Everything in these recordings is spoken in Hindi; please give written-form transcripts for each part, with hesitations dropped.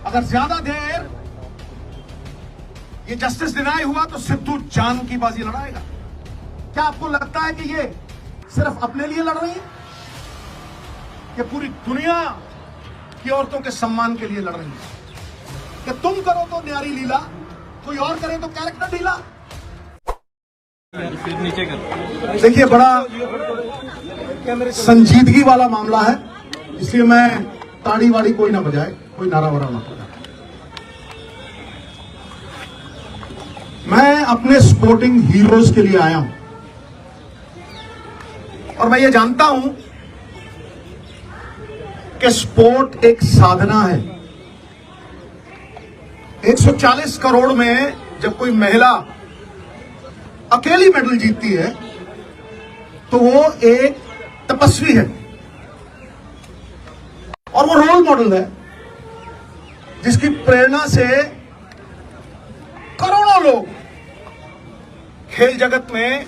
अगर ज्यादा देर ये जस्टिस डिनाई हुआ तो सिद्धू जान की बाजी लड़ाएगा। क्या आपको लगता है कि ये सिर्फ अपने लिए लड़ रही है कि पूरी दुनिया की औरतों के सम्मान के लिए लड़ रही है? कि तुम करो तो न्यारी लीला, कोई और करे तो कैरेक्टर ढीला। देखिए, बड़ा संजीदगी वाला मामला है, इसलिए मैं ताड़ी वाड़ी कोई ना बजाए, कोई नारा वारा ना बजाए। मैं अपने स्पोर्टिंग हीरोज के लिए आया हूं और मैं ये जानता हूं कि स्पोर्ट एक साधना है। 140 करोड़ में जब कोई महिला अकेली मेडल जीतती है तो वो एक तपस्वी है और वो रोल मॉडल है जिसकी प्रेरणा से करोड़ों लोग खेल जगत में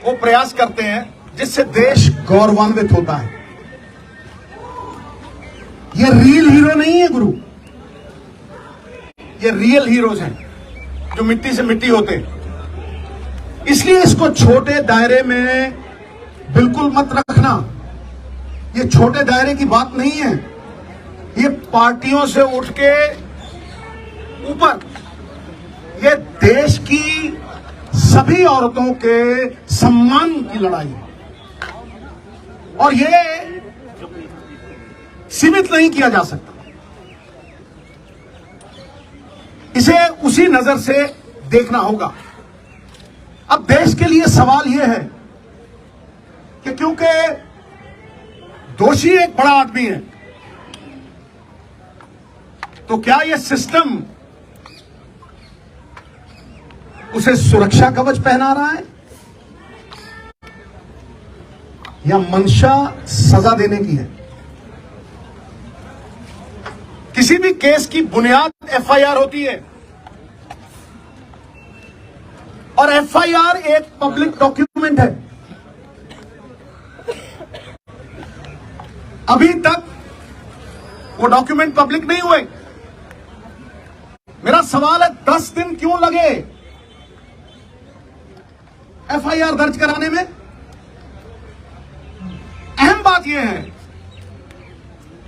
वो प्रयास करते हैं जिससे देश गौरवान्वित होता है। ये रियल हीरो नहीं है गुरु, ये रियल हीरोज हैं जो मिट्टी से मिट्टी होते हैं। इसलिए इसको छोटे दायरे में बिल्कुल मत रखना। ये छोटे दायरे की बात नहीं है, ये पार्टियों से उठ के ऊपर ये देश की सभी औरतों के सम्मान की लड़ाई है और ये सीमित नहीं किया जा सकता। इसे उसी नजर से देखना होगा। अब देश के लिए सवाल यह है कि क्योंकि दोषी एक बड़ा आदमी है तो क्या यह सिस्टम उसे सुरक्षा कवच पहना रहा है या मंशा सजा देने की है? किसी भी केस की बुनियाद एफआईआर होती है और एफआईआर एक पब्लिक डॉक्यूमेंट है। अभी तक वो डॉक्यूमेंट पब्लिक नहीं हुए। मेरा सवाल है 10 दिन क्यों लगे एफआईआर दर्ज कराने में? अहम बात यह है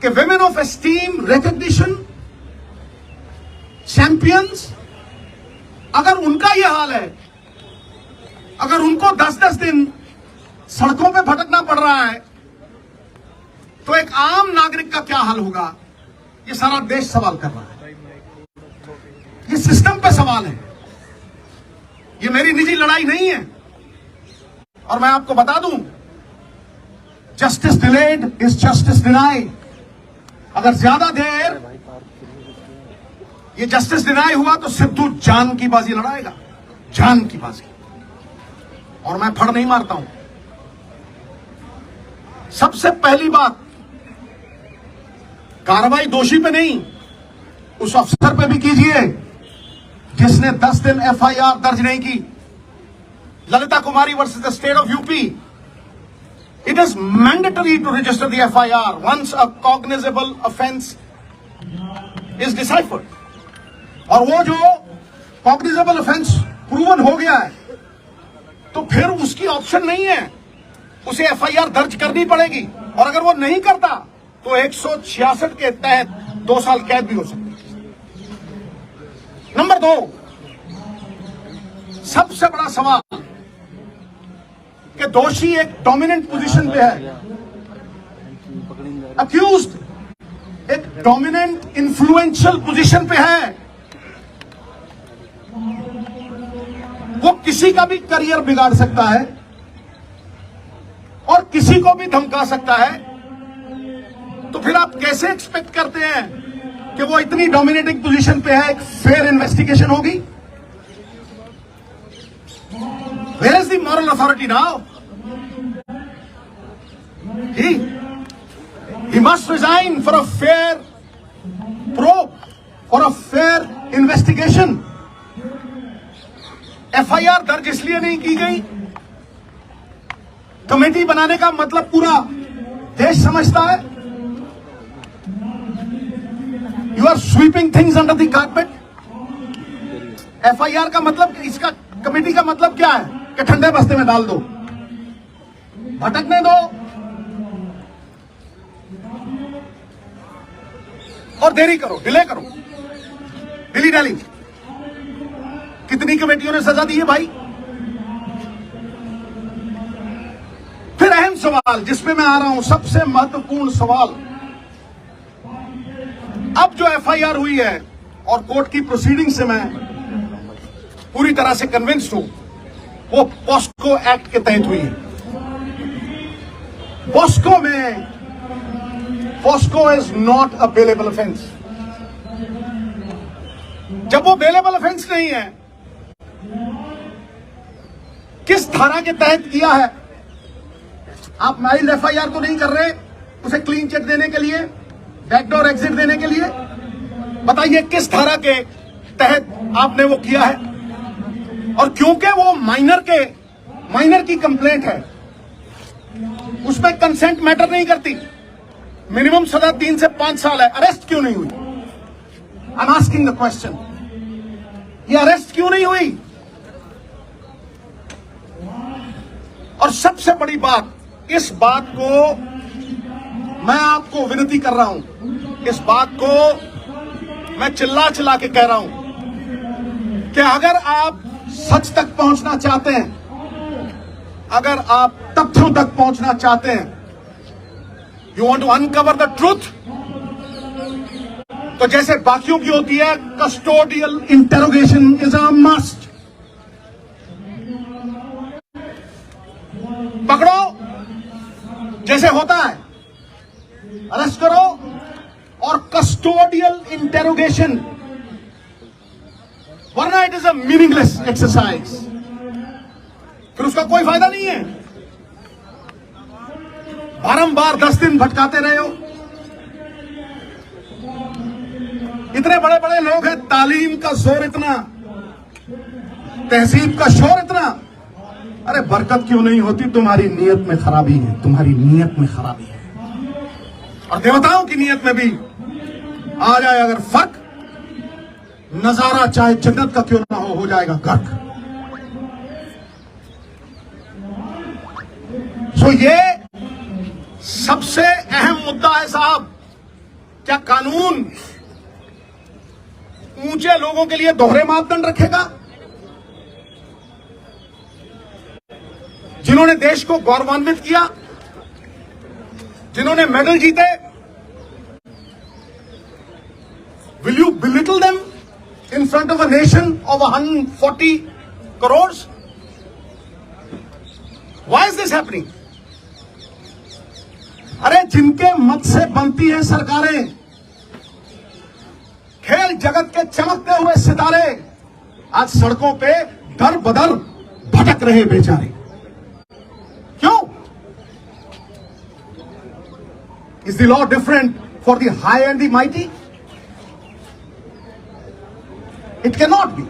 कि women of esteem, recognition, champions, अगर उनका यह हाल है, अगर उनको 10-10 दिन सड़कों पे भटकना पड़ रहा है तो एक आम नागरिक का क्या हाल होगा? ये सारा देश सवाल कर रहा है। ये सिस्टम पे सवाल है, ये मेरी निजी लड़ाई नहीं है। और मैं आपको बता दूं, justice delayed is justice denied. अगर ज्यादा देर ये जस्टिस डिनाई हुआ तो सिद्धू जान की बाजी लड़ाएगा, जान की बाजी। और मैं फड़ नहीं मारता हूं। सबसे पहली बात, कार्रवाई दोषी पे नहीं, उस अफसर पे भी कीजिए जिसने 10 दिन एफआईआर दर्ज नहीं की। Lalita Kumari versus the state of UP, it is mandatory to register the FIR once a cognizable offense is deciphered. और वो जो cognizable offense proven हो गया है तो फिर उसकी ऑप्शन नहीं है, उसे FIR दर्ज करनी पड़ेगी। और अगर वो नहीं करता तो 166 के तहत 2 साल कैद भी हो सकती है। नंबर 2, सबसे बड़ा सवाल कि दोषी एक डोमिनेंट पोजीशन पे है, अक्यूज्ड एक डोमिनेंट इन्फ्लुएंशियल पोजीशन पे है। वो किसी का भी करियर बिगाड़ सकता है और किसी को भी धमका सकता है। तो फिर आप कैसे एक्सपेक्ट करते हैं कि वो इतनी डोमिनेटिंग पोजीशन पे है, एक फेयर इन्वेस्टिगेशन होगी? Where is the moral authority now? He must resign for a fair probe, for a fair investigation. FIR दर्ज इसलिए नहीं की गई, कमेटी बनाने का मतलब पूरा देश समझता है। You are sweeping things under the carpet. F I R का मतलब, इसका कमेटी का मतलब क्या है कि ठंडे बस्ते में डाल दो, भटकने दो और देरी करो, डिले करो। दिल्ली डैली कितनी कमेटियों ने सजा दी है भाई। फिर अहम सवाल जिसपे मैं आ रहा हूं, सबसे महत्वपूर्ण सवाल, अब जो एफआईआर हुई है और कोर्ट की प्रोसीडिंग से मैं पूरी तरह से कन्विंस्ड हूं, वो पॉस्को एक्ट के तहत हुई है। पॉस्को में, POCSO is not a bailable offence. जब वो बेलेबल ऑफेंस नहीं है, किस धारा के तहत किया है? आप माइल्ड एफआईआर तो नहीं कर रहे, उसे क्लीन चिट देने के लिए, बैकडोर एग्जिट देने के लिए। बताइए किस धारा के तहत आपने वो किया है? और क्योंकि वो माइनर की कंप्लेंट है, उसमें कंसेंट मैटर नहीं करती। मिनिमम सजा 3 से 5 साल है, अरेस्ट क्यों नहीं हुई? I am asking the question, ये अरेस्ट क्यों नहीं हुई? और सबसे बड़ी बात, इस बात को मैं आपको विनती कर रहा हूं, इस बात को मैं चिल्ला चिल्ला के कह रहा हूं कि अगर आप सच तक पहुंचना चाहते हैं, अगर आप तथ्यों तक पहुंचना चाहते हैं, you want to uncover the truth, तो जैसे बाकियों की होती है, custodial interrogation is a must. पकड़ो जैसे होता है, अरेस्ट करो और कस्टोडियल इंटेरोगेशन, वरना it is a meaningless exercise, फिर उसका कोई फायदा नहीं है। बारंबार 10 दिन भटकाते रहे हो, इतने बड़े बड़े लोग हैं, तालीम का जोर इतना, तहजीब का शोर इतना, अरे बरकत क्यों नहीं होती? तुम्हारी नीयत में खराबी है, तुम्हारी नीयत में खराबी है। और देवताओं की नीयत में भी आ जाए अगर फर्क, नजारा चाहे जन्नत का क्यों ना हो जाएगा गर्क। सो ये सबसे अहम मुद्दा है साहब। क्या कानून ऊंचे लोगों के लिए दोहरे मापदंड रखेगा? जिन्होंने देश को गौरवान्वित किया, जिन्होंने मेडल जीते, will you belittle them in front of a nation of 140 crore? Why is this happening? अरे जिनके मत से बनती हैं सरकारें, खेल जगत के चमकते हुए सितारे, आज सड़कों पे दर बदर भटक रहे बेचारे। क्यों? Is the law different for the high and the mighty? It can not be.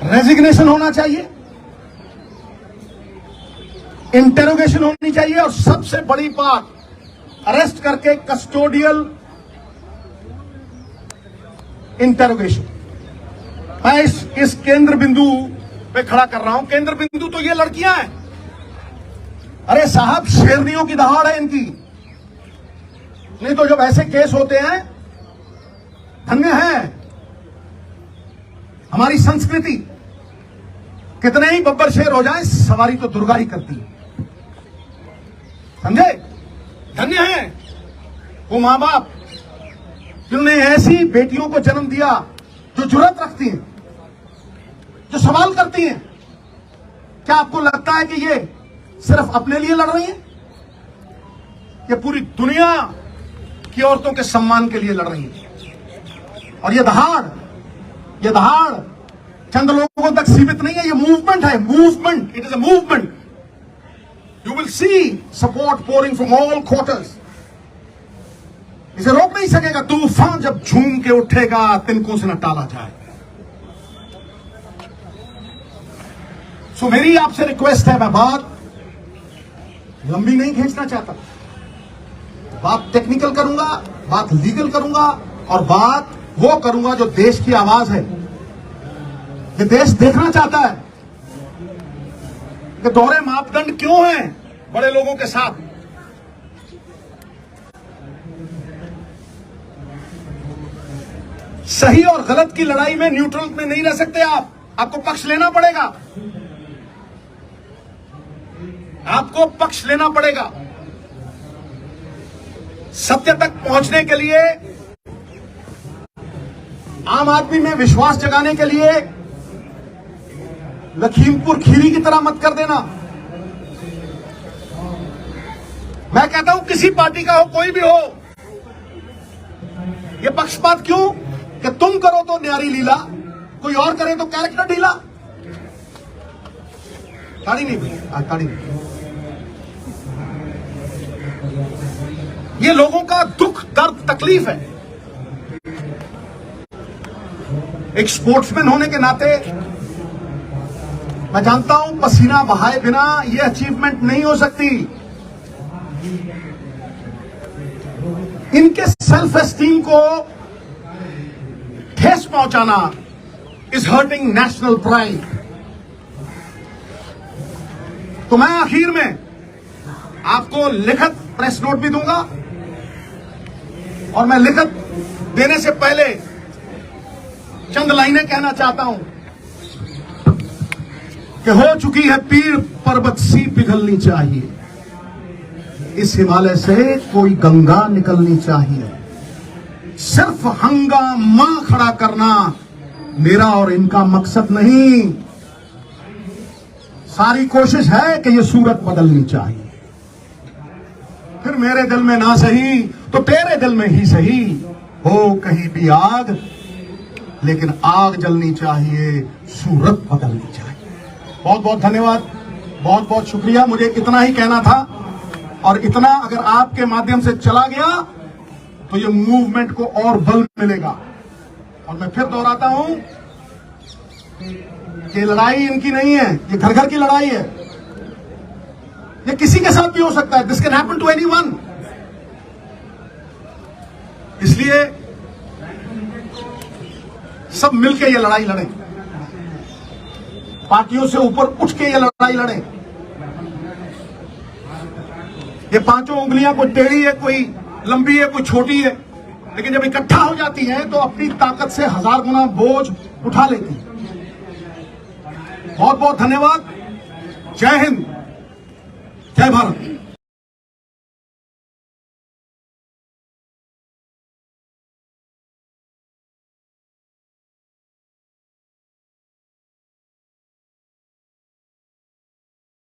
Resignation होना चाहिए, इंटेरोगेशन होनी चाहिए, और सबसे बड़ी बात, अरेस्ट करके कस्टोडियल इंटेरोगेशन। मैं इस केंद्र बिंदु पे खड़ा कर रहा हूं। केंद्र बिंदु तो ये लड़कियां हैं। अरे साहब, शेरनियों की दहाड़ है इनकी। नहीं तो जब ऐसे केस होते हैं, धन्य है हमारी संस्कृति। कितने ही बब्बर शेर हो जाए, सवारी तो दुर्गा ही करती है, समझे? धन्य है वो मां बाप जिन्होंने ऐसी बेटियों को जन्म दिया जो जुर्रत रखती हैं, जो सवाल करती हैं। क्या आपको लगता है कि ये सिर्फ अपने लिए लड़ रही हैं? ये पूरी दुनिया की औरतों के सम्मान के लिए लड़ रही हैं। और ये दहाड़ चंद लोगों तक सीमित नहीं है, ये मूवमेंट है, movement. It is a movement. You will see support pouring from all quarters. इसे रोक नहीं सकेगा तूफान, जब झूम के उठेगा तिनकों से न टाला जाए। सो मेरी आपसे रिक्वेस्ट है, मैं बात लंबी नहीं खींचना चाहता, बात टेक्निकल करूंगा, बात लीगल करूंगा और बात वो करूंगा जो देश की आवाज है। ये देश देखना चाहता है कि दोहरे मापदंड क्यों हैं बड़े लोगों के साथ। सही और गलत की लड़ाई में न्यूट्रल में नहीं रह सकते आप, आपको पक्ष लेना पड़ेगा, आपको पक्ष लेना पड़ेगा। सत्य तक पहुंचने के लिए, आम आदमी में विश्वास जगाने के लिए लखीमपुर खीरी की तरह मत कर देना। मैं कहता हूं किसी पार्टी का हो, कोई भी हो, ये पक्षपात क्यों कि तुम करो तो न्यारी लीला, कोई और करे तो कैरेक्टर ढीला। ताड़ी नहीं भाई, आज ताड़ी नहीं। ये लोगों का दुख, दर्द, तकलीफ है। एक स्पोर्ट्समैन होने के नाते मैं जानता हूं पसीना बहाए बिना ये अचीवमेंट नहीं हो सकती। इनके सेल्फ एस्टीम को ठेस पहुंचाना इज हर्टिंग नेशनल प्राइड। तो मैं आखिर में आपको लिखित प्रेस नोट भी दूंगा और मैं लिखित देने से पहले चंद लाइनें कहना चाहता हूं कि हो चुकी है पीर पर्वत सी पिघलनी चाहिए, इस हिमालय से कोई गंगा निकलनी चाहिए। सिर्फ हंगामा खड़ा करना मेरा और इनका मकसद नहीं, सारी कोशिश है कि यह सूरत बदलनी चाहिए। फिर मेरे दिल में ना सही तो तेरे दिल में ही सही, हो कहीं भी आग लेकिन आग जलनी चाहिए, सूरत बदलनी चाहिए। बहुत बहुत धन्यवाद, बहुत बहुत शुक्रिया। मुझे इतना ही कहना था और इतना अगर आपके माध्यम से चला गया तो ये मूवमेंट को और बल मिलेगा। और मैं फिर दोहराता हूं, ये लड़ाई इनकी नहीं है, ये घर घर की लड़ाई है। ये किसी के साथ भी हो सकता है, this can happen to anyone. इसलिए सब मिलकर ये लड़ाई लड़ें, पार्टियों से ऊपर उठ के ये लड़ाई लड़ें। ये पांचों उंगलियां कोई टेढ़ी है, कोई लंबी है, कोई छोटी है, लेकिन जब इकट्ठा हो जाती हैं तो अपनी ताकत से 1000 गुना बोझ उठा लेती है। बहुत बहुत धन्यवाद। जय हिंद, जय भारत।